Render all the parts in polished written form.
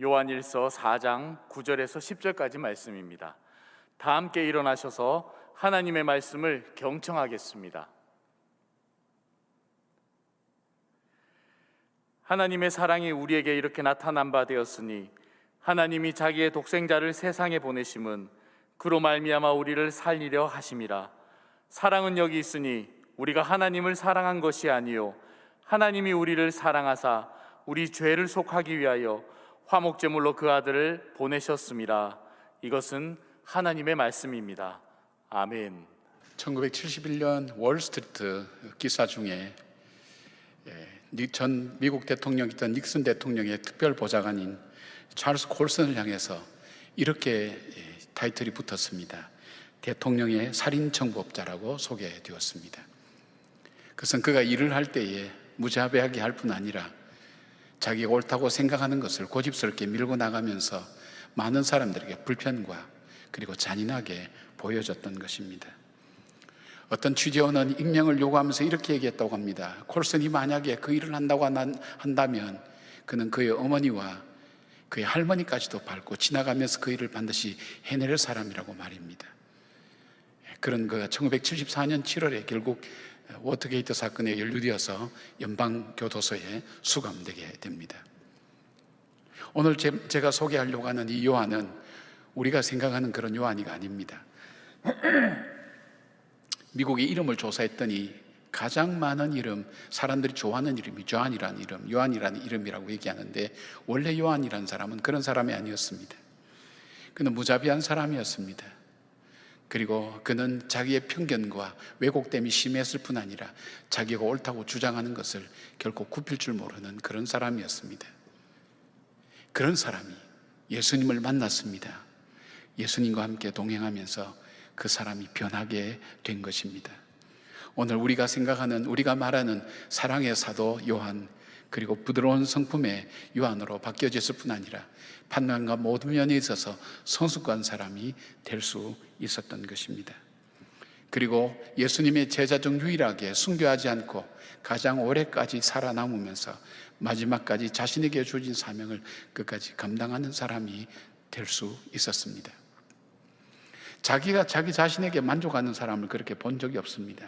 요한일서 4장 9절에서 10절까지 말씀입니다. 다 함께 일어나셔서 하나님의 말씀을 경청하겠습니다. 하나님의 사랑이 우리에게 이렇게 나타난 바 되었으니 하나님이 자기의 독생자를 세상에 보내심은 그로 말미암아 우리를 살리려 하심이라. 사랑은 여기 있으니 우리가 하나님을 사랑한 것이 아니요 하나님이 우리를 사랑하사 우리 죄를 속하기 위하여 화목제물로 그 아들을 보내셨습니다. 이것은 하나님의 말씀입니다. 아멘. 1971년 월스트리트 기사 중에 전 미국 대통령이던 닉슨 대통령의 특별보좌관인 찰스 콜슨을 향해서 이렇게 타이틀이 붙었습니다. 대통령의 살인청부업자라고 소개되었습니다. 그것은 그가 일을 할 때에 무자비하게 할 뿐 아니라 자기가 옳다고 생각하는 것을 고집스럽게 밀고 나가면서 많은 사람들에게 불편과 그리고 잔인하게 보여줬던 것입니다. 어떤 취재원은 익명을 요구하면서 이렇게 얘기했다고 합니다. 콜슨이 만약에 그 일을 한다고 한다면 그는 그의 어머니와 그의 할머니까지도 밟고 지나가면서 그 일을 반드시 해낼 사람이라고 말입니다. 그런 그가 1974년 7월에 결국 워터게이트 사건에 연루되어서 연방교도소에 수감되게 됩니다. 오늘 제가 소개하려고 하는 이 요한은 우리가 생각하는 그런 요한이가 아닙니다. 미국의 이름을 조사했더니 가장 많은 이름, 사람들이 좋아하는 이름이 요한이라는 이름, 요한이라는 이름이라고 얘기하는데 원래 요한이라는 사람은 그런 사람이 아니었습니다. 그는 무자비한 사람이었습니다. 그리고 그는 자기의 편견과 왜곡됨이 심했을 뿐 아니라 자기가 옳다고 주장하는 것을 결코 굽힐 줄 모르는 그런 사람이었습니다. 그런 사람이 예수님을 만났습니다. 예수님과 함께 동행하면서 그 사람이 변하게 된 것입니다. 오늘 우리가 생각하는, 우리가 말하는 사랑의 사도 요한, 그리고 부드러운 성품의 요한으로 바뀌어졌을 뿐 아니라 판단과 모든 면에 있어서 성숙한 사람이 될 수 있었던 것입니다. 그리고 예수님의 제자 중 유일하게 순교하지 않고 가장 오래까지 살아남으면서 마지막까지 자신에게 주어진 사명을 끝까지 감당하는 사람이 될 수 있었습니다. 자기가 자기 자신에게 만족하는 사람을 그렇게 본 적이 없습니다.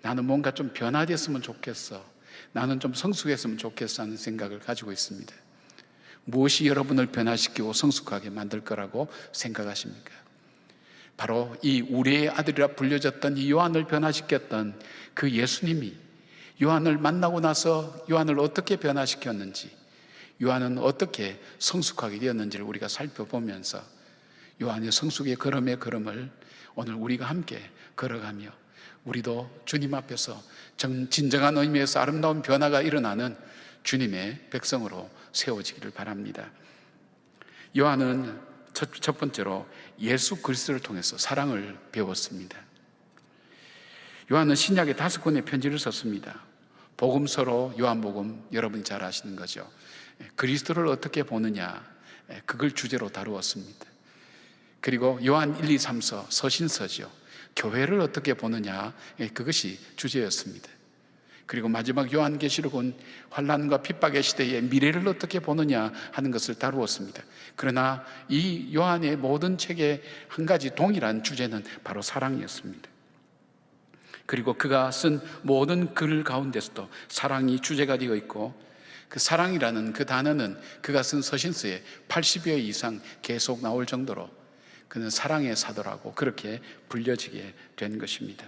나는 뭔가 좀 변화됐으면 좋겠어, 나는 좀 성숙했으면 좋겠어 하는 생각을 가지고 있습니다. 무엇이 여러분을 변화시키고 성숙하게 만들 거라고 생각하십니까? 바로 이 우리의 아들이라 불려졌던 이 요한을 변화시켰던 그 예수님이 요한을 만나고 나서 요한을 어떻게 변화시켰는지, 요한은 어떻게 성숙하게 되었는지를 우리가 살펴보면서 요한의 성숙의 걸음의 걸음을 오늘 우리가 함께 걸어가며 우리도 주님 앞에서 진정한 의미에서 아름다운 변화가 일어나는 주님의 백성으로 세워지기를 바랍니다. 요한은 첫 번째로 예수 그리스도를 통해서 사랑을 배웠습니다. 요한은 신약에 5권의 편지를 썼습니다. 복음서로 요한복음 여러분이 잘 아시는 거죠. 그리스도를 어떻게 보느냐, 그걸 주제로 다루었습니다. 그리고 요한 1, 2, 3서 서신서죠. 교회를 어떻게 보느냐, 그것이 주제였습니다. 그리고 마지막 요한계시록은 환난과 핍박의 시대에 미래를 어떻게 보느냐 하는 것을 다루었습니다. 그러나 이 요한의 모든 책의 한 가지 동일한 주제는 바로 사랑이었습니다. 그리고 그가 쓴 모든 글 가운데서도 사랑이 주제가 되어 있고, 그 사랑이라는 그 단어는 그가 쓴 서신서에 80여 이상 계속 나올 정도로 그는 사랑의 사도라고 그렇게 불려지게 된 것입니다.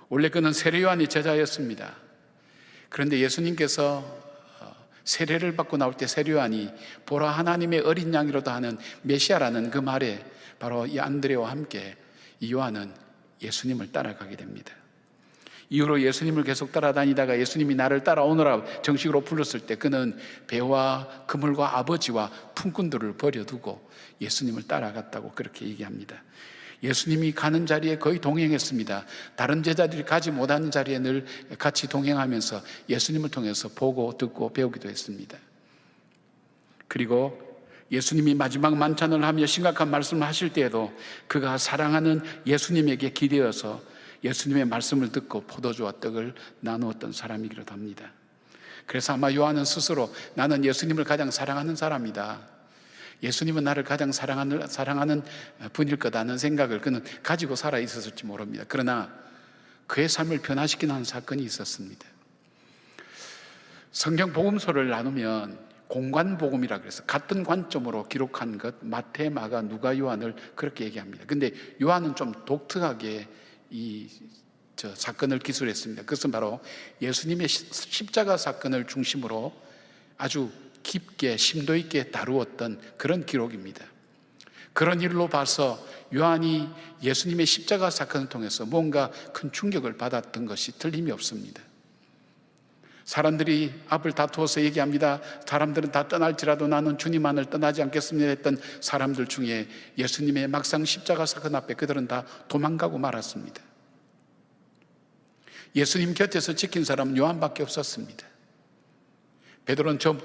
원래 그는 세례 요한의 제자였습니다. 그런데 예수님께서 세례를 받고 나올 때 세례 요한이 보라 하나님의 어린 양이로다 하는 메시아라는 그 말에 바로 이 안드레와 함께 이 요한은 예수님을 따라가게 됩니다. 이후로 예수님을 계속 따라다니다가 예수님이 나를 따라오너라 정식으로 불렀을 때 그는 배와 그물과 아버지와 품꾼들을 버려두고 예수님을 따라갔다고 그렇게 얘기합니다. 예수님이 가는 자리에 거의 동행했습니다. 다른 제자들이 가지 못하는 자리에 늘 같이 동행하면서 예수님을 통해서 보고 듣고 배우기도 했습니다. 그리고 예수님이 마지막 만찬을 하며 심각한 말씀을 하실 때에도 그가 사랑하는 예수님에게 기대어서 예수님의 말씀을 듣고 포도주와 떡을 나누었던 사람이기도 합니다. 그래서 아마 요한은 스스로 나는 예수님을 가장 사랑하는 사람이다, 예수님은 나를 가장 사랑하는 분일 거다는 생각을 그는 가지고 살아 있었을지 모릅니다. 그러나 그의 삶을 변화시키는 한 사건이 있었습니다. 성경 복음서를 나누면 공관복음이라 그래서 같은 관점으로 기록한 것, 마태, 마가, 누가, 요한을 그렇게 얘기합니다. 근데 요한은 좀 독특하게 사건을 기술했습니다. 그것은 바로 예수님의 십자가 사건을 중심으로 아주 깊게 심도 있게 다루었던 그런 기록입니다. 그런 일로 봐서 요한이 예수님의 십자가 사건을 통해서 뭔가 큰 충격을 받았던 것이 틀림이 없습니다. 사람들이 앞을 다투어서 얘기합니다. 사람들은 다 떠날지라도 나는 주님만을 떠나지 않겠습니다 했던 사람들 중에 예수님의 막상 십자가 사건 앞에 그들은 다 도망가고 말았습니다. 예수님 곁에서 지킨 사람은 요한밖에 없었습니다. 베드로는 좀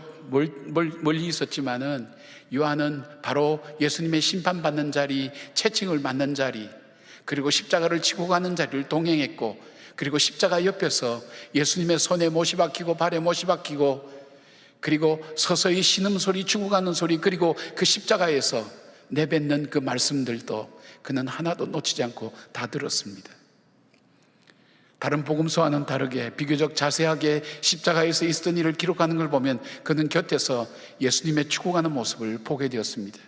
멀리 있었지만은 요한은 바로 예수님의 심판받는 자리, 채찍을 맞는 자리, 그리고 십자가를 지고 가는 자리를 동행했고, 그리고 십자가 옆에서 예수님의 손에 못이 박히고 발에 못이 박히고, 그리고 서서히 신음소리, 죽어가는 소리, 그리고 그 십자가에서 내뱉는 그 말씀들도 그는 하나도 놓치지 않고 다 들었습니다. 다른 복음서와는 다르게 비교적 자세하게 십자가에서 있었던 일을 기록하는 걸 보면 그는 곁에서 예수님의 죽어가는 모습을 보게 되었습니다.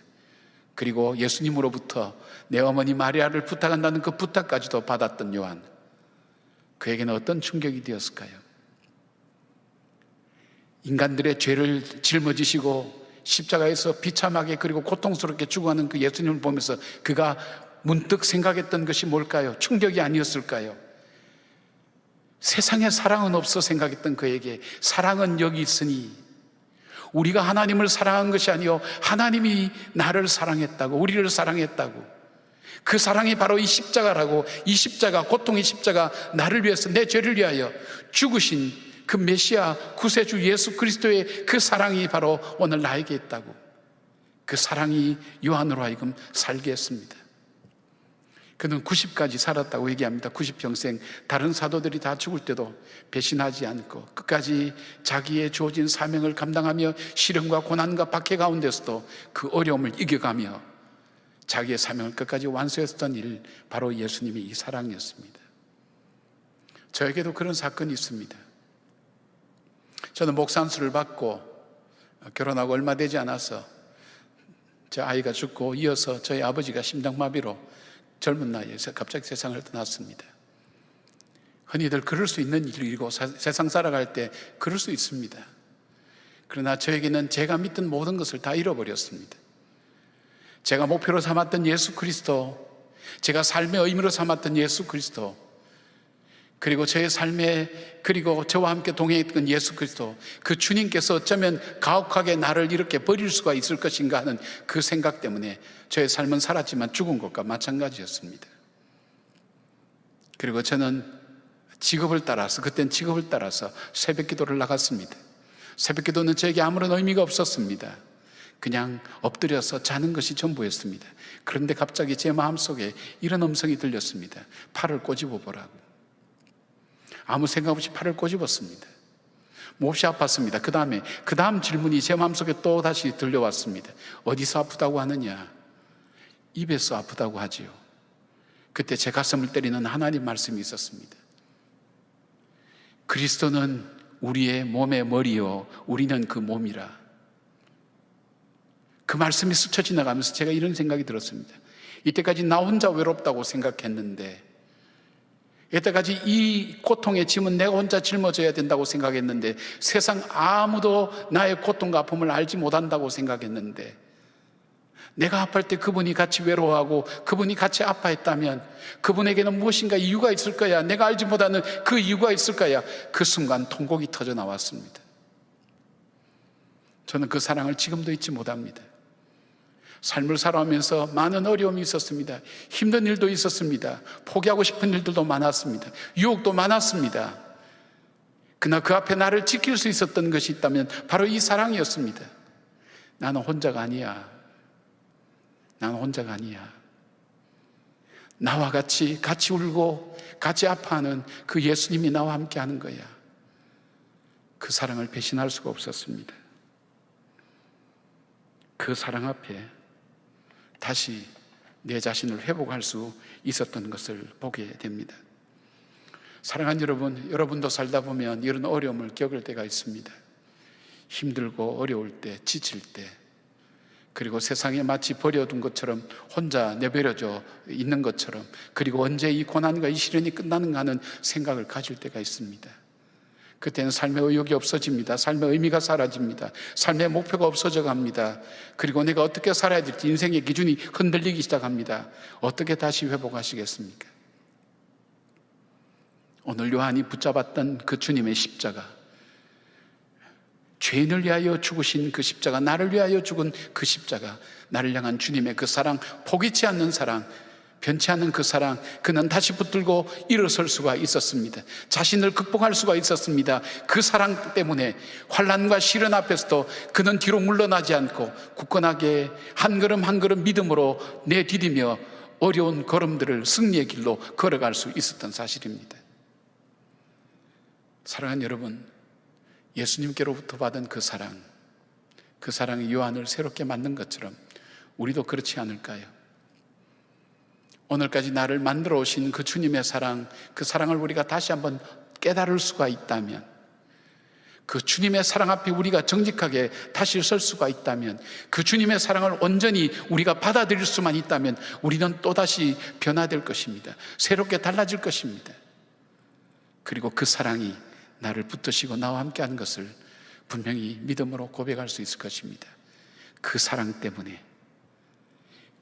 그리고 예수님으로부터 내 어머니 마리아를 부탁한다는 그 부탁까지도 받았던 요한, 그에게는 어떤 충격이 되었을까요? 인간들의 죄를 짊어지시고 십자가에서 비참하게 그리고 고통스럽게 죽어가는 그 예수님을 보면서 그가 문득 생각했던 것이 뭘까요? 충격이 아니었을까요? 세상에 사랑은 없어 생각했던 그에게 사랑은 여기 있으니, 우리가 하나님을 사랑한 것이 아니요 하나님이 나를 사랑했다고, 우리를 사랑했다고, 그 사랑이 바로 이 십자가라고, 이 십자가, 고통의 십자가, 나를 위해서, 내 죄를 위하여 죽으신 그 메시아 구세주 예수 그리스도의 그 사랑이 바로 오늘 나에게 있다고, 그 사랑이 요한으로 하여금 살게 했습니다. 그는 90까지 살았다고 얘기합니다. 90평생. 다른 사도들이 다 죽을 때도 배신하지 않고 끝까지 자기의 주어진 사명을 감당하며 시련과 고난과 박해 가운데서도 그 어려움을 이겨가며 자기의 사명을 끝까지 완수했던 일, 바로 예수님의 이 사랑이었습니다. 저에게도 그런 사건이 있습니다. 저는 목사 안수를 받고 결혼하고 얼마 되지 않아서 제 아이가 죽고 이어서 저희 아버지가 심장마비로 젊은 나이에서 갑자기 세상을 떠났습니다. 흔히들 그럴 수 있는 일이고 세상 살아갈 때 그럴 수 있습니다. 그러나 저에게는 제가 믿던 모든 것을 다 잃어버렸습니다. 제가 목표로 삼았던 예수 그리스도, 제가 삶의 의미로 삼았던 예수 그리스도, 그리고 저의 삶에, 그리고 저와 함께 동행했던 예수 그리스도, 그 주님께서 어쩌면 가혹하게 나를 이렇게 버릴 수가 있을 것인가 하는 그 생각 때문에 저의 삶은 살았지만 죽은 것과 마찬가지였습니다. 그리고 저는 직업을 따라서, 그땐 직업을 따라서 새벽 기도를 나갔습니다. 새벽 기도는 저에게 아무런 의미가 없었습니다. 그냥 엎드려서 자는 것이 전부였습니다. 그런데 갑자기 제 마음속에 이런 음성이 들렸습니다. 팔을 꼬집어 보라고. 아무 생각 없이 팔을 꼬집었습니다. 몹시 아팠습니다. 그 다음 질문이 제 마음속에 또 다시 들려왔습니다. 어디서 아프다고 하느냐? 입에서 아프다고 하지요. 그때 제 가슴을 때리는 하나님 말씀이 있었습니다. 그리스도는 우리의 몸의 머리요, 우리는 그 몸이라. 그 말씀이 스쳐 지나가면서 제가 이런 생각이 들었습니다. 이때까지 나 혼자 외롭다고 생각했는데, 이때까지 이 고통의 짐은 내가 혼자 짊어져야 된다고 생각했는데, 세상 아무도 나의 고통과 아픔을 알지 못한다고 생각했는데, 내가 아플 때 그분이 같이 외로워하고 그분이 같이 아파했다면 그분에게는 무엇인가 이유가 있을 거야. 내가 알지 못하는 그 이유가 있을 거야. 그 순간 통곡이 터져 나왔습니다. 저는 그 사랑을 지금도 잊지 못합니다. 삶을 살아오면서 많은 어려움이 있었습니다. 힘든 일도 있었습니다. 포기하고 싶은 일들도 많았습니다. 유혹도 많았습니다. 그러나 그 앞에 나를 지킬 수 있었던 것이 있다면 바로 이 사랑이었습니다. 나는 혼자가 아니야. 나는 혼자가 아니야. 나와 같이 울고 같이 아파하는 그 예수님이 나와 함께 하는 거야. 그 사랑을 배신할 수가 없었습니다. 그 사랑 앞에 다시 내 자신을 회복할 수 있었던 것을 보게 됩니다. 사랑하는 여러분, 여러분도 살다 보면 이런 어려움을 겪을 때가 있습니다. 힘들고 어려울 때, 지칠 때, 그리고 세상에 마치 버려둔 것처럼 혼자 내버려져 있는 것처럼, 그리고 언제 이 고난과 이 시련이 끝나는가 하는 생각을 가질 때가 있습니다. 그때는 삶의 의욕이 없어집니다. 삶의 의미가 사라집니다. 삶의 목표가 없어져 갑니다. 그리고 내가 어떻게 살아야 될지 인생의 기준이 흔들리기 시작합니다. 어떻게 다시 회복하시겠습니까? 오늘 요한이 붙잡았던 그 주님의 십자가, 죄인을 위하여 죽으신 그 십자가, 나를 위하여 죽은 그 십자가, 나를 향한 주님의 그 사랑, 포기치 않는 사랑, 변치 않는 그 사랑, 그는 다시 붙들고 일어설 수가 있었습니다. 자신을 극복할 수가 있었습니다. 그 사랑 때문에 환난과 시련 앞에서도 그는 뒤로 물러나지 않고 굳건하게 한 걸음 한 걸음 믿음으로 내디디며 어려운 걸음들을 승리의 길로 걸어갈 수 있었던 사실입니다. 사랑하는 여러분, 예수님께로부터 받은 그 사랑이 요한을 새롭게 만든 것처럼 우리도 그렇지 않을까요? 오늘까지 나를 만들어 오신 그 주님의 사랑, 그 사랑을 우리가 다시 한번 깨달을 수가 있다면, 그 주님의 사랑 앞에 우리가 정직하게 다시 설 수가 있다면, 그 주님의 사랑을 온전히 우리가 받아들일 수만 있다면 우리는 또다시 변화될 것입니다. 새롭게 달라질 것입니다. 그리고 그 사랑이 나를 붙드시고 나와 함께 하는 것을 분명히 믿음으로 고백할 수 있을 것입니다. 그 사랑 때문에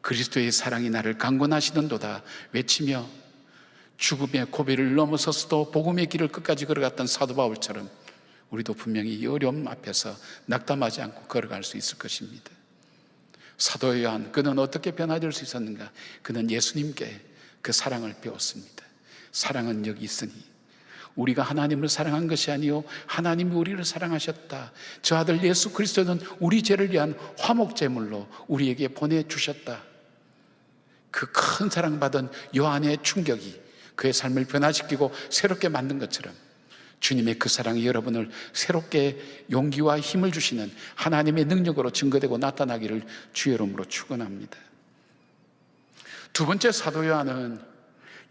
그리스도의 사랑이 나를 강권하시는도다 외치며 죽음의 고비를 넘어서서도 복음의 길을 끝까지 걸어갔던 사도 바울처럼 우리도 분명히 이 어려움 앞에서 낙담하지 않고 걸어갈 수 있을 것입니다. 사도 요한, 그는 어떻게 변화될 수 있었는가? 그는 예수님께 그 사랑을 배웠습니다. 사랑은 여기 있으니 우리가 하나님을 사랑한 것이 아니요 하나님이 우리를 사랑하셨다. 저 아들 예수 그리스도는 우리 죄를 위한 화목제물로 우리에게 보내주셨다. 그 큰 사랑받은 요한의 충격이 그의 삶을 변화시키고 새롭게 만든 것처럼 주님의 그 사랑이 여러분을 새롭게 용기와 힘을 주시는 하나님의 능력으로 증거되고 나타나기를 주의 이름으로 축원합니다. 두 번째, 사도 요한은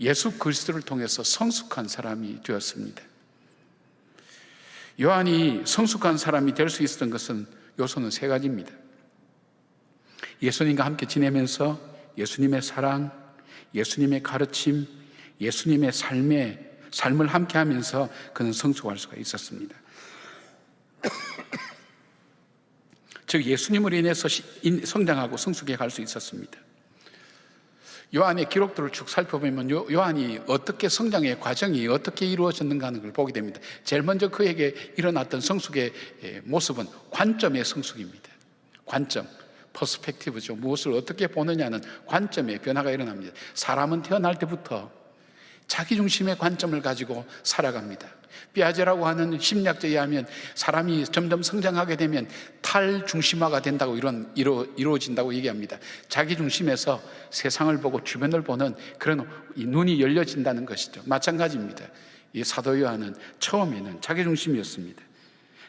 예수 그리스도를 통해서 성숙한 사람이 되었습니다. 요한이 성숙한 사람이 될 수 있었던 것은 요소는 세 가지입니다. 예수님과 함께 지내면서 예수님의 사랑, 예수님의 가르침, 예수님의 삶을 함께 하면서 그는 성숙할 수가 있었습니다. 즉 예수님으로 인해서 성장하고 성숙해 갈 수 있었습니다. 요한의 기록들을 쭉 살펴보면 요한이 어떻게 성장의 과정이 어떻게 이루어졌는가 하는 걸 보게 됩니다. 제일 먼저 그에게 일어났던 성숙의 모습은 관점의 성숙입니다. 관점, 퍼스펙티브죠. 무엇을 어떻게 보느냐는 관점의 변화가 일어납니다. 사람은 태어날 때부터 자기중심의 관점을 가지고 살아갑니다. 삐아제라고 하는 심리학자에 의하면 사람이 점점 성장하게 되면 탈중심화가 된다고 이루어진다고 얘기합니다. 자기중심에서 세상을 보고 주변을 보는 그런 눈이 열려진다는 것이죠. 마찬가지입니다. 이 사도 요한은 처음에는 자기중심이었습니다.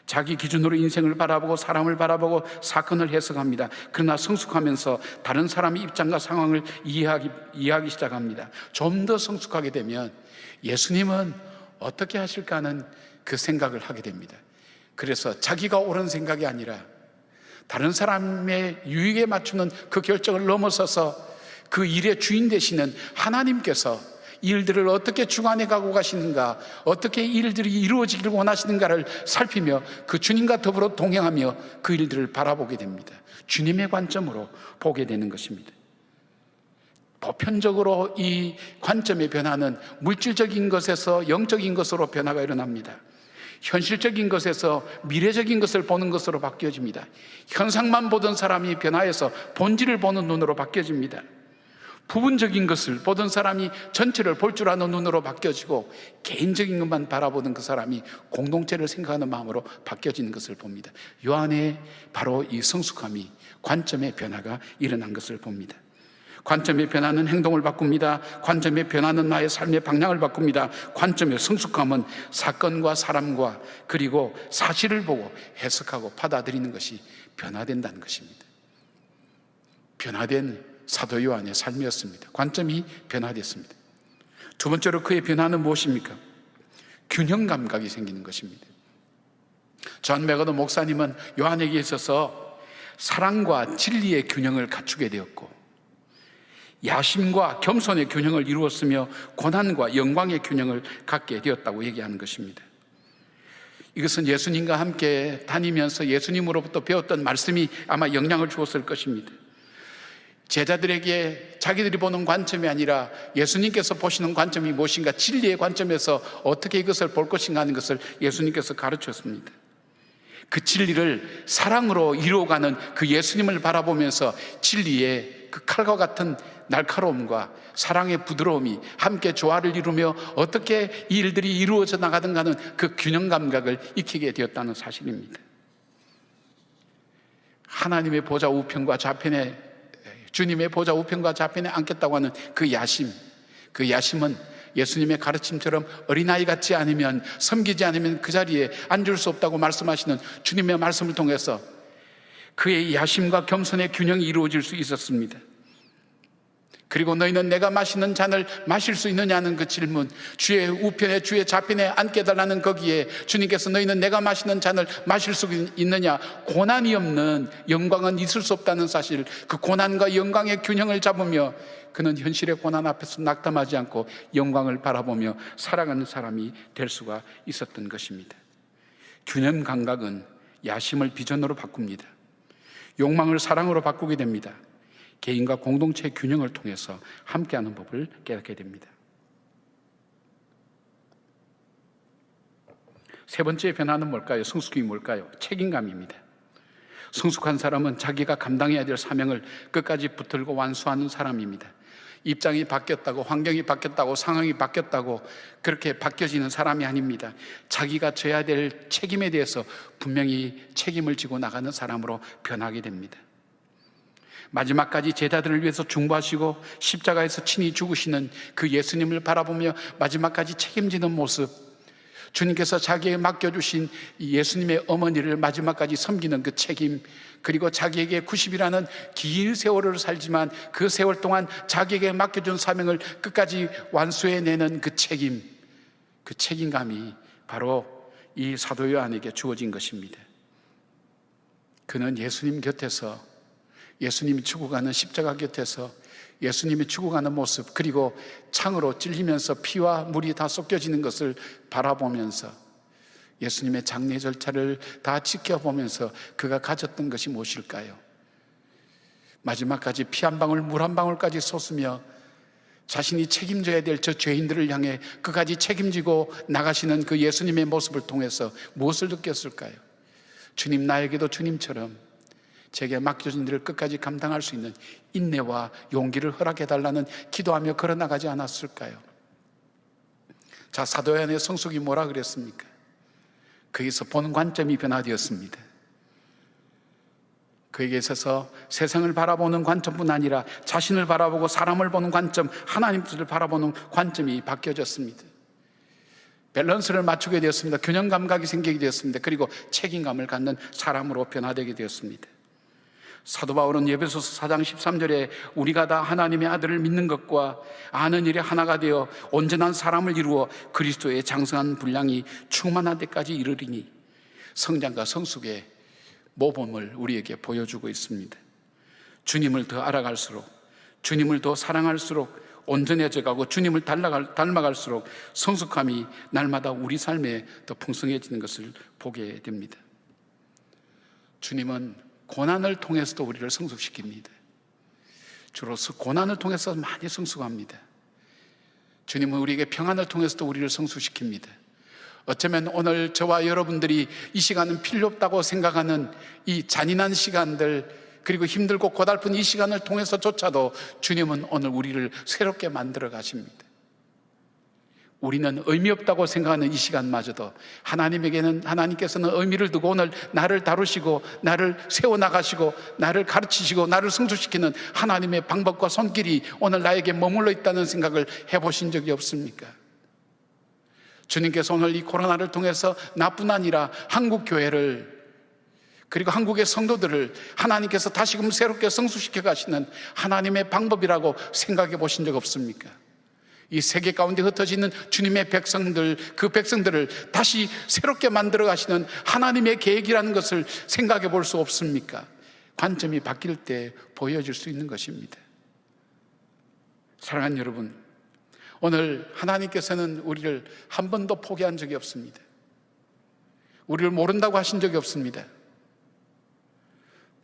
자기 기준으로 인생을 바라보고 사람을 바라보고 사건을 해석합니다. 그러나 성숙하면서 다른 사람의 입장과 상황을 이해하기 시작합니다. 좀 더 성숙하게 되면 예수님은 어떻게 하실까 하는 그 생각을 하게 됩니다. 그래서 자기가 옳은 생각이 아니라 다른 사람의 유익에 맞추는 그 결정을 넘어서서 그 일의 주인 되시는 하나님께서 일들을 어떻게 주관해 가고 가시는가, 어떻게 일들이 이루어지기를 원하시는가를 살피며 그 주님과 더불어 동행하며 그 일들을 바라보게 됩니다. 주님의 관점으로 보게 되는 것입니다. 보편적으로 이 관점의 변화는 물질적인 것에서 영적인 것으로 변화가 일어납니다. 현실적인 것에서 미래적인 것을 보는 것으로 바뀌어집니다. 현상만 보던 사람이 변화해서 본질을 보는 눈으로 바뀌어집니다. 부분적인 것을 보던 사람이 전체를 볼 줄 아는 눈으로 바뀌어지고, 개인적인 것만 바라보는 그 사람이 공동체를 생각하는 마음으로 바뀌어지는 것을 봅니다. 요한의 바로 이 성숙함이 관점의 변화가 일어난 것을 봅니다. 관점의 변화는 행동을 바꿉니다. 관점의 변화는 나의 삶의 방향을 바꿉니다. 관점의 성숙함은 사건과 사람과 그리고 사실을 보고 해석하고 받아들이는 것이 변화된다는 것입니다. 변화된 사도 요한의 삶이었습니다. 관점이 변화됐습니다. 두 번째로 그의 변화는 무엇입니까? 균형 감각이 생기는 것입니다. 존 맥어더 목사님은 요한에게 있어서 사랑과 진리의 균형을 갖추게 되었고 야심과 겸손의 균형을 이루었으며 고난과 영광의 균형을 갖게 되었다고 얘기하는 것입니다. 이것은 예수님과 함께 다니면서 예수님으로부터 배웠던 말씀이 아마 영향을 주었을 것입니다. 제자들에게 자기들이 보는 관점이 아니라 예수님께서 보시는 관점이 무엇인가, 진리의 관점에서 어떻게 이것을 볼 것인가 하는 것을 예수님께서 가르쳤습니다. 그 진리를 사랑으로 이루어가는 그 예수님을 바라보면서 진리의 그 칼과 같은 날카로움과 사랑의 부드러움이 함께 조화를 이루며 어떻게 이 일들이 이루어져 나가든가 하는 그 균형 감각을 익히게 되었다는 사실입니다. 하나님의 보좌 우편과 좌편에, 주님의 보좌 우편과 좌편에 앉겠다고 하는 그 야심, 그 야심은 예수님의 가르침처럼 어린아이 같지 않으면, 섬기지 않으면 그 자리에 앉을 수 없다고 말씀하시는 주님의 말씀을 통해서 그의 야심과 겸손의 균형이 이루어질 수 있었습니다. 그리고 너희는 내가 마시는 잔을 마실 수 있느냐는 그 질문, 주의 우편에 주의 좌편에 앉게 달라는 거기에 주님께서 너희는 내가 마시는 잔을 마실 수 있느냐, 고난이 없는 영광은 있을 수 없다는 사실, 그 고난과 영광의 균형을 잡으며 그는 현실의 고난 앞에서 낙담하지 않고 영광을 바라보며 살아가는 사람이 될 수가 있었던 것입니다. 균형 감각은 야심을 비전으로 바꿉니다. 욕망을 사랑으로 바꾸게 됩니다. 개인과 공동체의 균형을 통해서 함께하는 법을 깨닫게 됩니다. 세 번째 변화는 뭘까요? 성숙이 뭘까요? 책임감입니다. 성숙한 사람은 자기가 감당해야 될 사명을 끝까지 붙들고 완수하는 사람입니다. 입장이 바뀌었다고, 환경이 바뀌었다고, 상황이 바뀌었다고 그렇게 바뀌어지는 사람이 아닙니다. 자기가 져야 될 책임에 대해서 분명히 책임을 지고 나가는 사람으로 변하게 됩니다. 마지막까지 제자들을 위해서 중보하시고 십자가에서 친히 죽으시는 그 예수님을 바라보며 마지막까지 책임지는 모습, 주님께서 자기에게 맡겨주신 예수님의 어머니를 마지막까지 섬기는 그 책임, 그리고 자기에게 90이라는 긴 세월을 살지만 그 세월 동안 자기에게 맡겨준 사명을 끝까지 완수해내는 그 책임, 그 책임감이 바로 이 사도 요한에게 주어진 것입니다. 그는 예수님 곁에서, 예수님이 죽어가는 십자가 곁에서 예수님이 죽어가는 모습, 그리고 창으로 찔리면서 피와 물이 다 쏟겨지는 것을 바라보면서 예수님의 장례 절차를 다 지켜보면서 그가 가졌던 것이 무엇일까요? 마지막까지 피 한 방울, 물 한 방울까지 쏟으며 자신이 책임져야 될 저 죄인들을 향해 그까지 책임지고 나가시는 그 예수님의 모습을 통해서 무엇을 느꼈을까요? 주님, 나에게도 주님처럼 제게 맡겨진 일을 끝까지 감당할 수 있는 인내와 용기를 허락해달라는 기도하며 걸어나가지 않았을까요? 자, 사도 요한의 성숙이 뭐라 그랬습니까? 거기서 보는 관점이 변화되었습니다. 그에게 있어서 세상을 바라보는 관점뿐 아니라 자신을 바라보고 사람을 보는 관점, 하나님을 바라보는 관점이 바뀌어졌습니다. 밸런스를 맞추게 되었습니다. 균형 감각이 생기게 되었습니다. 그리고 책임감을 갖는 사람으로 변화되게 되었습니다. 사도 바울은 에베소서 4장 13절에 우리가 다 하나님의 아들을 믿는 것과 아는 일에 하나가 되어 온전한 사람을 이루어 그리스도의 장성한 분량이 충만한 데까지 이르리니, 성장과 성숙의 모범을 우리에게 보여주고 있습니다. 주님을 더 알아갈수록, 주님을 더 사랑할수록 온전해져 가고 주님을 닮아갈수록 성숙함이 날마다 우리 삶에 더 풍성해지는 것을 보게 됩니다. 주님은 고난을 통해서도 우리를 성숙시킵니다. 주로 고난을 통해서 많이 성숙합니다. 주님은 우리에게 평안을 통해서도 우리를 성숙시킵니다. 어쩌면 오늘 저와 여러분들이 이 시간은 필요 없다고 생각하는 이 잔인한 시간들, 그리고 힘들고 고달픈 이 시간을 통해서조차도 주님은 오늘 우리를 새롭게 만들어 가십니다. 우리는 의미 없다고 생각하는 이 시간마저도 하나님께서는 의미를 두고 오늘 나를 다루시고 나를 세워나가시고 나를 가르치시고 나를 성숙시키는 하나님의 방법과 손길이 오늘 나에게 머물러 있다는 생각을 해보신 적이 없습니까? 주님께서 오늘 이 코로나를 통해서 나뿐 아니라 한국 교회를, 그리고 한국의 성도들을 하나님께서 다시금 새롭게 성숙시켜 가시는 하나님의 방법이라고 생각해 보신 적 없습니까? 이 세계 가운데 흩어지는 주님의 백성들, 그 백성들을 다시 새롭게 만들어 가시는 하나님의 계획이라는 것을 생각해 볼 수 없습니까? 관점이 바뀔 때 보여질 수 있는 것입니다. 사랑하는 여러분, 오늘 하나님께서는 우리를 한 번도 포기한 적이 없습니다. 우리를 모른다고 하신 적이 없습니다.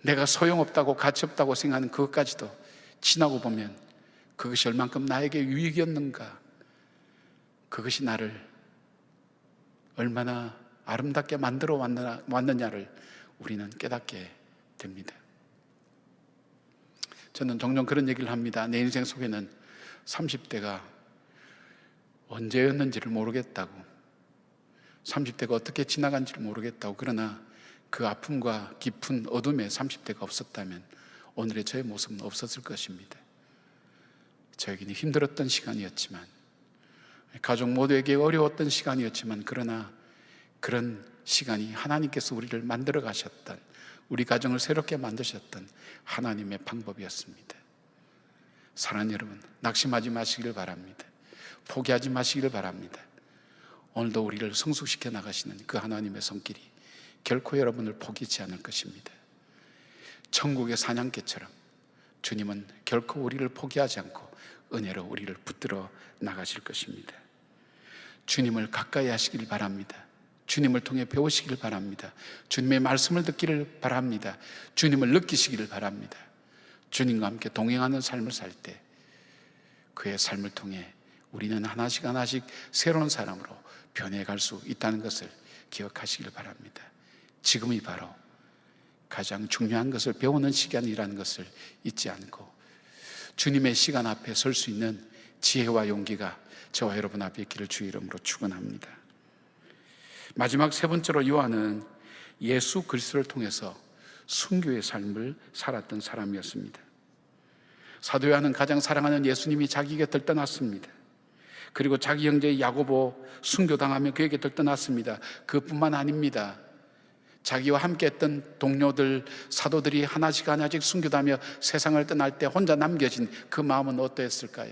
내가 소용없다고 가치 없다고 생각하는 그것까지도 지나고 보면 그것이 얼만큼 나에게 유익이었는가, 그것이 나를 얼마나 아름답게 만들어 왔느냐를 우리는 깨닫게 됩니다. 저는 종종 그런 얘기를 합니다. 내 인생 속에는 30대가 언제였는지를 모르겠다고, 30대가 어떻게 지나간지를 모르겠다고. 그러나 그 아픔과 깊은 어둠에 30대가 없었다면 오늘의 저의 모습은 없었을 것입니다. 저에게는 힘들었던 시간이었지만, 가족 모두에게 어려웠던 시간이었지만, 그러나 그런 시간이 하나님께서 우리를 만들어 가셨던, 우리 가정을 새롭게 만드셨던 하나님의 방법이었습니다. 사랑하는 여러분, 낙심하지 마시기를 바랍니다. 포기하지 마시기를 바랍니다. 오늘도 우리를 성숙시켜 나가시는 그 하나님의 손길이 결코 여러분을 포기치 않을 것입니다. 천국의 사냥개처럼 주님은 결코 우리를 포기하지 않고 은혜로 우리를 붙들어 나가실 것입니다. 주님을 가까이 하시길 바랍니다. 주님을 통해 배우시길 바랍니다. 주님의 말씀을 듣기를 바랍니다. 주님을 느끼시기를 바랍니다. 주님과 함께 동행하는 삶을 살 때 그의 삶을 통해 우리는 하나씩 하나씩 새로운 사람으로 변해갈 수 있다는 것을 기억하시길 바랍니다. 지금이 바로 가장 중요한 것을 배우는 시간이라는 것을 잊지 않고 주님의 시간 앞에 설 수 있는 지혜와 용기가 저와 여러분 앞에 있기를 주의 이름으로 축원합니다. 마지막 세 번째로 요한은 예수 그리스도를 통해서 순교의 삶을 살았던 사람이었습니다. 사도 요한은 가장 사랑하는 예수님이 자기 곁을 떠났습니다. 그리고 자기 형제 야고보 순교당하며 그에게 떠났습니다. 그뿐만 아닙니다. 자기와 함께했던 동료들, 사도들이 하나씩 하나씩 순교하며 세상을 떠날 때 혼자 남겨진 그 마음은 어떠했을까요?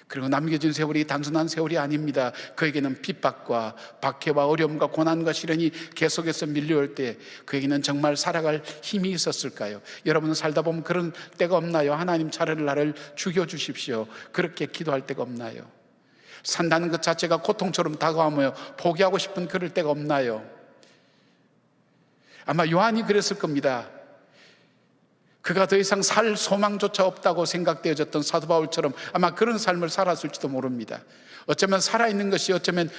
그리고 남겨진 세월이 단순한 세월이 아닙니다. 그에게는 핍박과 박해와 어려움과 고난과 시련이 계속해서 밀려올 때 그에게는 정말 살아갈 힘이 있었을까요? 여러분은 살다 보면 그런 때가 없나요? 하나님 차라리 나를 죽여주십시오, 그렇게 기도할 때가 없나요? 산다는 것 자체가 고통처럼 다가오며 포기하고 싶은 그럴 때가 없나요? 아마 요한이 그랬을 겁니다. 그가 더 이상 살 소망조차 없다고 생각되어졌던 사도 바울처럼 아마 그런 삶을 살았을지도 모릅니다. 어쩌면 살아있는 것이 어쩌면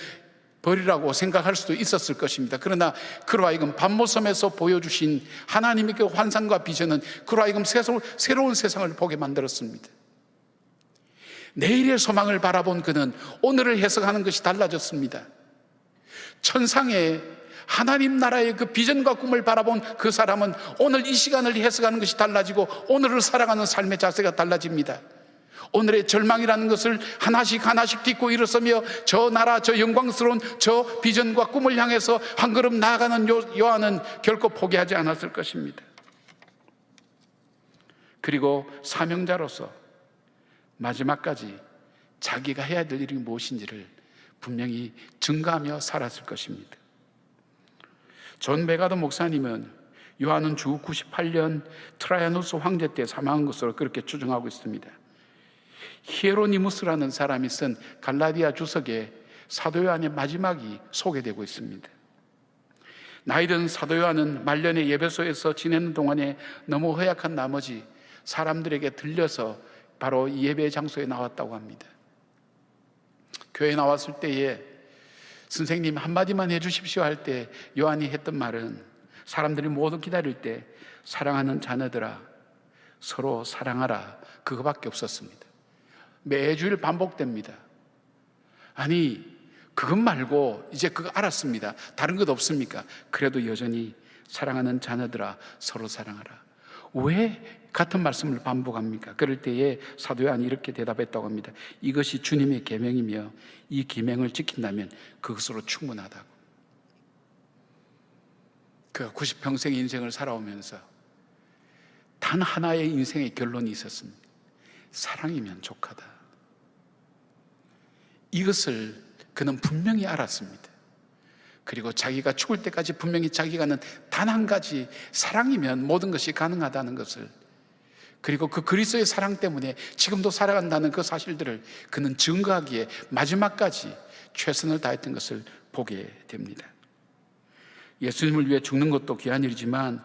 벌이라고 생각할 수도 있었을 것입니다. 그러나 그로 하여금 밤모섬에서 보여주신 하나님의 그 환상과 비전은 그로 하여금 새로운 세상을 보게 만들었습니다. 내일의 소망을 바라본 그는 오늘을 해석하는 것이 달라졌습니다. 천상의 하나님 나라의 그 비전과 꿈을 바라본 그 사람은 오늘 이 시간을 해석하는 것이 달라지고 오늘을 살아가는 삶의 자세가 달라집니다. 오늘의 절망이라는 것을 하나씩 하나씩 딛고 일어서며 저 나라, 저 영광스러운 저 비전과 꿈을 향해서 한 걸음 나아가는 요한은 결코 포기하지 않았을 것입니다. 그리고 사명자로서 마지막까지 자기가 해야 될 일이 무엇인지를 분명히 증가하며 살았을 것입니다. 존 베가더 목사님은 요한은 주 98년 트라이아누스 황제 때 사망한 것으로 그렇게 추정하고 있습니다. 히에로니무스라는 사람이 쓴 갈라디아 주석에 사도 요한의 마지막이 소개되고 있습니다. 나이든 사도 요한은 말년에 예배소에서 지내는 동안에 너무 허약한 나머지 사람들에게 들려서 바로 이 예배 장소에 나왔다고 합니다. 교회에 나왔을 때에 선생님 한마디만 해주십시오 할 때 요한이 했던 말은 사람들이 모두 기다릴 때 사랑하는 자녀들아 서로 사랑하라, 그거밖에 없었습니다. 매주일 반복됩니다. 아니, 그것 말고 이제 그거 알았습니다. 다른 것 없습니까? 그래도 여전히 사랑하는 자녀들아 서로 사랑하라. 왜 같은 말씀을 반복합니까? 그럴 때에 사도 요한이 이렇게 대답했다고 합니다. 이것이 주님의 계명이며 이 계명을 지킨다면 그것으로 충분하다고. 그 90평생의 인생을 살아오면서 단 하나의 인생의 결론이 있었습니다. 사랑이면 족하다. 이것을 그는 분명히 알았습니다. 그리고 자기가 죽을 때까지 분명히 자기가는 단 한 가지 사랑이면 모든 것이 가능하다는 것을, 그리고 그 그리스도의 사랑 때문에 지금도 살아간다는 그 사실들을 그는 증거하기에 마지막까지 최선을 다했던 것을 보게 됩니다. 예수님을 위해 죽는 것도 귀한 일이지만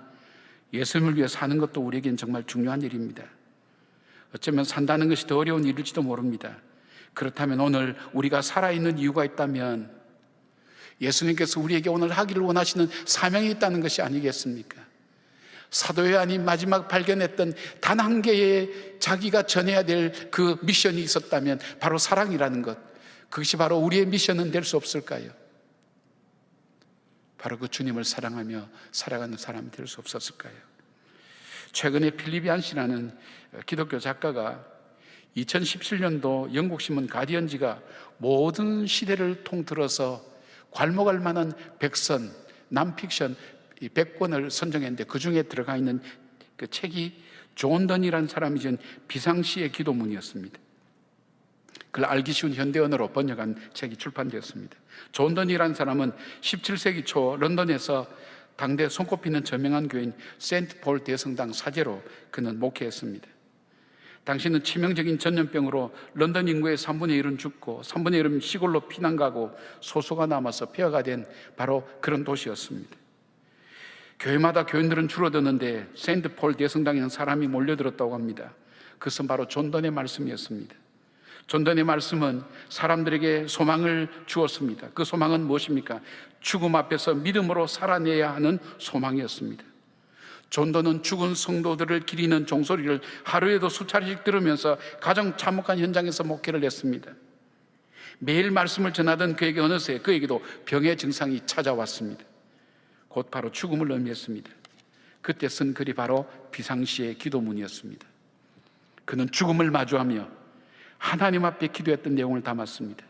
예수님을 위해 사는 것도 우리에겐 정말 중요한 일입니다. 어쩌면 산다는 것이 더 어려운 일일지도 모릅니다. 그렇다면 오늘 우리가 살아있는 이유가 있다면 예수님께서 우리에게 오늘 하기를 원하시는 사명이 있다는 것이 아니겠습니까? 사도 요한이 마지막 발견했던 단 한 개의 자기가 전해야 될 그 미션이 있었다면 바로 사랑이라는 것, 그것이 바로 우리의 미션은 될 수 없을까요? 바로 그 주님을 사랑하며 살아가는 사람이 될 수 없었을까요? 최근에 필립 얀시라는 기독교 작가가 2017년도 영국신문 가디언지가 모든 시대를 통틀어서 괄목할 만한 백선, 남픽션 100권을 선정했는데 그 중에 들어가 있는 그 책이 존 던이라는 사람이 지은 비상시의 기도문이었습니다. 그걸 알기 쉬운 현대 언어로 번역한 책이 출판되었습니다. 존 던이라는 사람은 17세기 초 런던에서 당대 손꼽히는 저명한 교인 세인트 폴 대성당 사제로 그는 목회했습니다. 당시는 치명적인 전염병으로 런던 인구의 3분의 1은 죽고 3분의 1은 시골로 피난가고 소수가 남아서 폐허가 된 바로 그런 도시였습니다. 교회마다 교인들은 줄어드는데 세인트 폴 대성당에는 사람이 몰려들었다고 합니다. 그것은 바로 존 던의 말씀이었습니다. 존 던의 말씀은 사람들에게 소망을 주었습니다. 그 소망은 무엇입니까? 죽음 앞에서 믿음으로 살아내야 하는 소망이었습니다. 존 던은 죽은 성도들을 기리는 종소리를 하루에도 수차례씩 들으면서 가장 참혹한 현장에서 목회를 했습니다. 매일 말씀을 전하던 그에게 어느새 그에게도 병의 증상이 찾아왔습니다. 곧 바로 죽음을 의미했습니다. 그때 쓴 글이 바로 비상시의 기도문이었습니다. 그는 죽음을 마주하며 하나님 앞에 기도했던 내용을 담았습니다.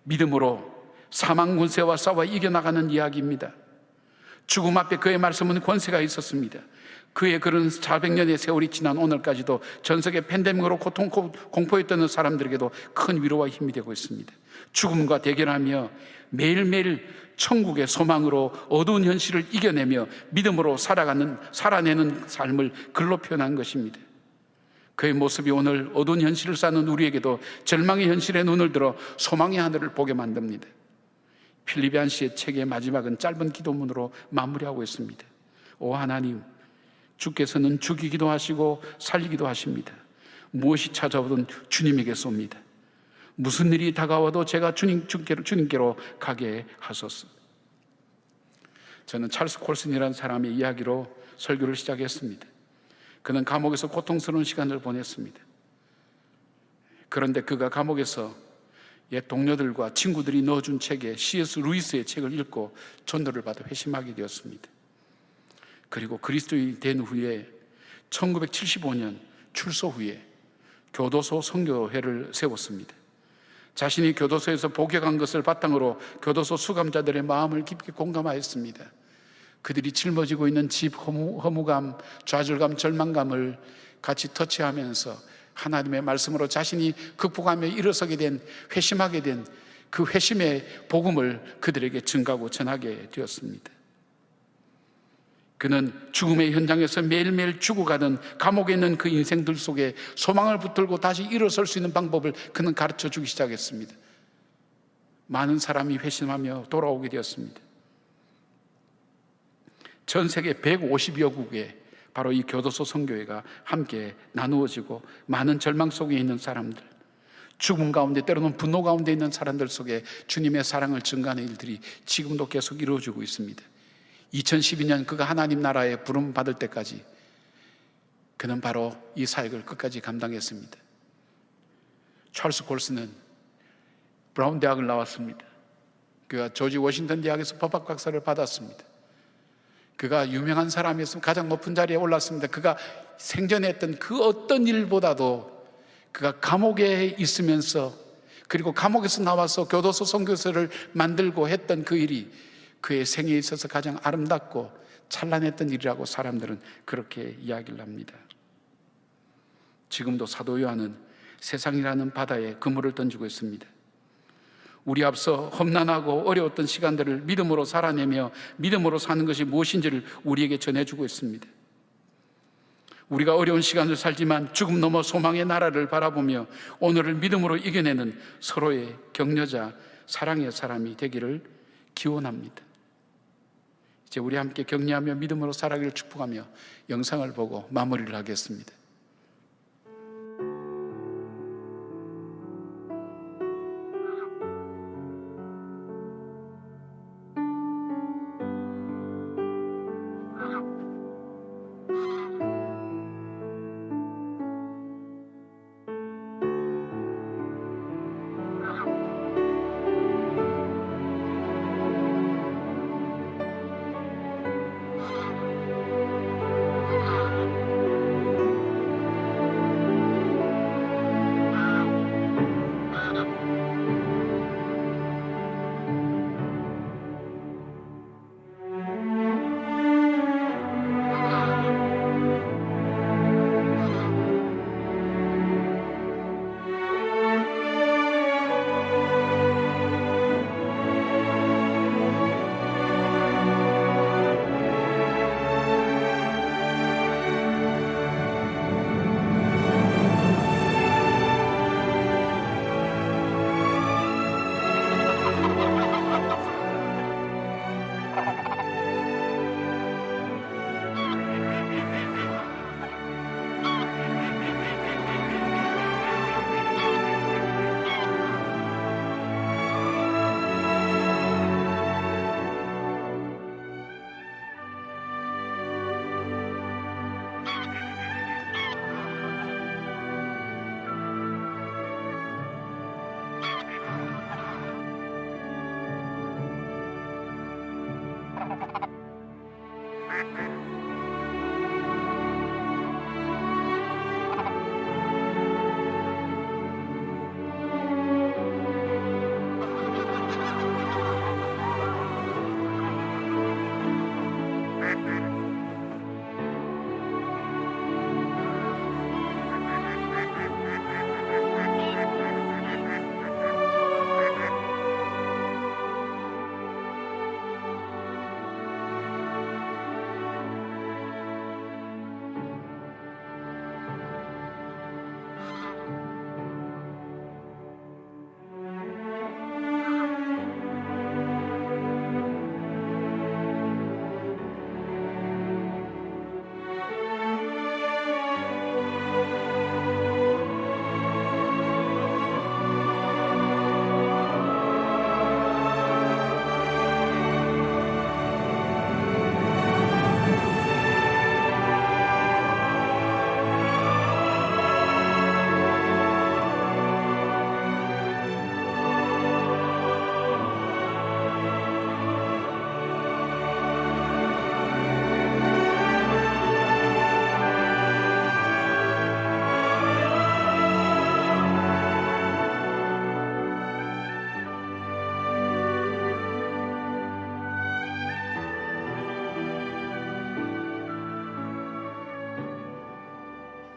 믿음으로 사망 권세와 싸워 이겨나가는 이야기입니다. 죽음 앞에 그의 말씀은 권세가 있었습니다. 그의 그런 400년의 세월이 지난 오늘까지도 전 세계 팬데믹으로 공포에 떠는 사람들에게도 큰 위로와 힘이 되고 있습니다. 죽음과 대결하며 매일매일 천국의 소망으로 어두운 현실을 이겨내며 믿음으로 살아내는 삶을 글로 표현한 것입니다. 그의 모습이 오늘 어두운 현실을 사는 우리에게도 절망의 현실에 눈을 들어 소망의 하늘을 보게 만듭니다. 필립 얀시의 책의 마지막은 짧은 기도문으로 마무리하고 있습니다. 오 하나님, 주께서는 죽이기도 하시고 살리기도 하십니다. 무엇이 찾아오든 주님에게 쏩니다. 무슨 일이 다가와도 제가 주님께로 가게 하소서. 저는 찰스 콜슨이라는 사람의 이야기로 설교를 시작했습니다. 그는 감옥에서 고통스러운 시간을 보냈습니다. 그런데 그가 감옥에서 옛 동료들과 친구들이 넣어준 책에 C.S. 루이스의 책을 읽고 전도를 받아 회심하게 되었습니다. 그리고 그리스도인이 된 후에 1975년 출소 후에 교도소 선교회를 세웠습니다. 자신이 교도소에서 복역한 것을 바탕으로 교도소 수감자들의 마음을 깊이 공감하였습니다. 그들이 짊어지고 있는 허무감, 좌절감, 절망감을 같이 터치하면서 하나님의 말씀으로 자신이 극복하며 일어서게 된, 회심하게 된 그 회심의 복음을 그들에게 증가하고 전하게 되었습니다. 그는 죽음의 현장에서 매일매일 죽어가는 감옥에 있는 그 인생들 속에 소망을 붙들고 다시 일어설 수 있는 방법을 그는 가르쳐 주기 시작했습니다. 많은 사람이 회심하며 돌아오게 되었습니다. 전 세계 150여 국에 바로 이 교도소 선교회가 함께 나누어지고 많은 절망 속에 있는 사람들, 죽음 가운데 때로는 분노 가운데 있는 사람들 속에 주님의 사랑을 증가하는 일들이 지금도 계속 이루어지고 있습니다. 2012년 그가 하나님 나라에 부름 받을 때까지 그는 바로 이 사역을 끝까지 감당했습니다. 찰스 콜슨은 브라운 대학을 나왔습니다. 그가 조지 워싱턴 대학에서 법학 박사를 받았습니다. 그가 유명한 사람이었으면 가장 높은 자리에 올랐습니다. 그가 생전에 했던 그 어떤 일보다도 그가 감옥에 있으면서, 그리고 감옥에서 나와서 교도소 선교사를 만들고 했던 그 일이 그의 생애에 있어서 가장 아름답고 찬란했던 일이라고 사람들은 그렇게 이야기를 합니다. 지금도 사도 요한은 세상이라는 바다에 그물을 던지고 있습니다. 우리 앞서 험난하고 어려웠던 시간들을 믿음으로 살아내며 믿음으로 사는 것이 무엇인지를 우리에게 전해주고 있습니다. 우리가 어려운 시간을 살지만 죽음 넘어 소망의 나라를 바라보며 오늘을 믿음으로 이겨내는 서로의 격려자, 사랑의 사람이 되기를 기원합니다. 이제 우리 함께 격려하며 믿음으로 살아가기를 축복하며 영상을 보고 마무리를 하겠습니다.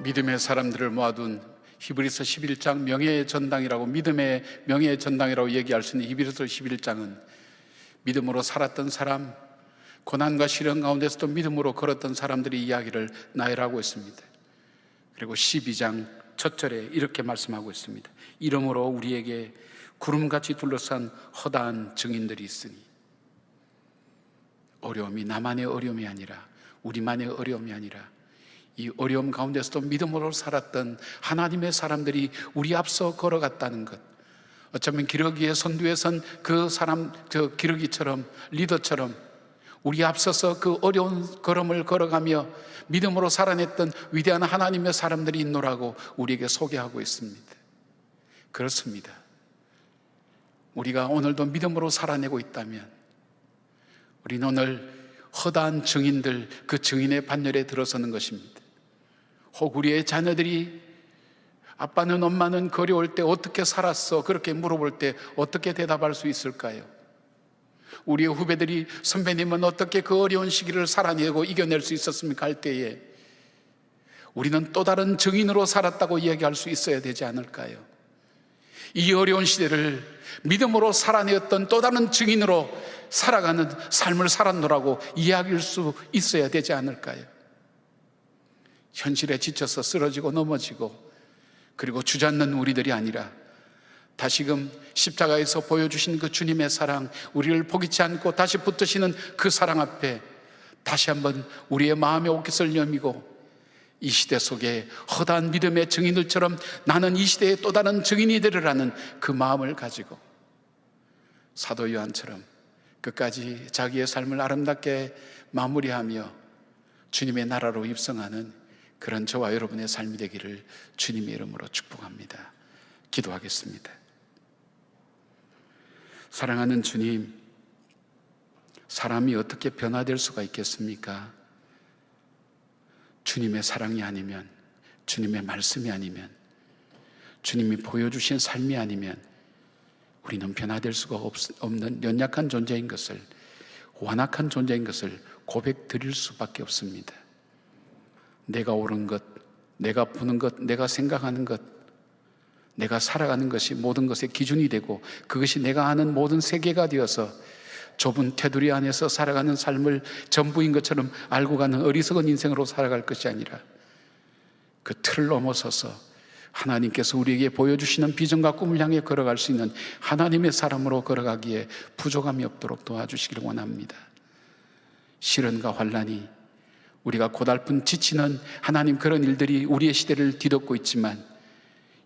믿음의 사람들을 모아둔 히브리서 11장 명예의 전당이라고, 믿음의 명예의 전당이라고 얘기할 수 있는 히브리서 11장은 믿음으로 살았던 사람, 고난과 시련 가운데서도 믿음으로 걸었던 사람들의 이야기를 나열하고 있습니다. 그리고 12장 첫 절에 이렇게 말씀하고 있습니다. 이러므로 우리에게 구름같이 둘러싼 허다한 증인들이 있으니, 어려움이 나만의 어려움이 아니라, 우리만의 어려움이 아니라 이 어려움 가운데서도 믿음으로 살았던 하나님의 사람들이 우리 앞서 걸어갔다는 것, 어쩌면 기러기의 선두에 선 그 사람, 저 기러기처럼, 리더처럼 우리 앞서서 그 어려운 걸음을 걸어가며 믿음으로 살아냈던 위대한 하나님의 사람들이 있노라고 우리에게 소개하고 있습니다. 그렇습니다. 우리가 오늘도 믿음으로 살아내고 있다면 우리는 오늘 허다한 증인들, 그 증인의 반열에 들어서는 것입니다. 혹 우리의 자녀들이 아빠는 엄마는 어려울 때 어떻게 살았어? 그렇게 물어볼 때 어떻게 대답할 수 있을까요? 우리의 후배들이 선배님은 어떻게 그 어려운 시기를 살아내고 이겨낼 수 있었습니까? 할 때에 우리는 또 다른 증인으로 살았다고 이야기할 수 있어야 되지 않을까요? 이 어려운 시대를 믿음으로 살아내었던 또 다른 증인으로 살아가는 삶을 살았노라고 이야기할 수 있어야 되지 않을까요? 현실에 지쳐서 쓰러지고 넘어지고 그리고 주저앉는 우리들이 아니라 다시금 십자가에서 보여주신 그 주님의 사랑, 우리를 포기치 않고 다시 붙드시는 그 사랑 앞에 다시 한번 우리의 마음의 옷깃을 여미고 이 시대 속에 허다한 믿음의 증인들처럼 나는 이 시대의 또 다른 증인이 되리라는 그 마음을 가지고 사도 요한처럼 끝까지 자기의 삶을 아름답게 마무리하며 주님의 나라로 입성하는 그런 저와 여러분의 삶이 되기를 주님의 이름으로 축복합니다. 기도하겠습니다. 사랑하는 주님, 사람이 어떻게 변화될 수가 있겠습니까? 주님의 사랑이 아니면, 주님의 말씀이 아니면, 주님이 보여주신 삶이 아니면 우리는 변화될 수가 없는 연약한 존재인 것을, 완악한 존재인 것을 고백드릴 수밖에 없습니다. 내가 옳은 것, 내가 보는 것, 내가 생각하는 것, 내가 살아가는 것이 모든 것의 기준이 되고 그것이 내가 아는 모든 세계가 되어서 좁은 테두리 안에서 살아가는 삶을 전부인 것처럼 알고 가는 어리석은 인생으로 살아갈 것이 아니라 그 틀을 넘어서서 하나님께서 우리에게 보여주시는 비전과 꿈을 향해 걸어갈 수 있는 하나님의 사람으로 걸어가기에 부족함이 없도록 도와주시기를 원합니다. 시련과 환난이, 우리가 고달픈 지치는 하나님 그런 일들이 우리의 시대를 뒤덮고 있지만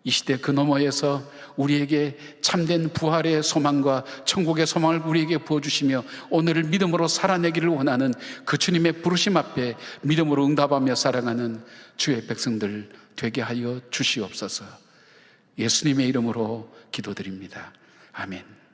이 시대 그 너머에서 우리에게 참된 부활의 소망과 천국의 소망을 우리에게 부어주시며 오늘을 믿음으로 살아내기를 원하는 그 주님의 부르심 앞에 믿음으로 응답하며 살아가는 주의 백성들 되게 하여 주시옵소서. 예수님의 이름으로 기도드립니다. 아멘.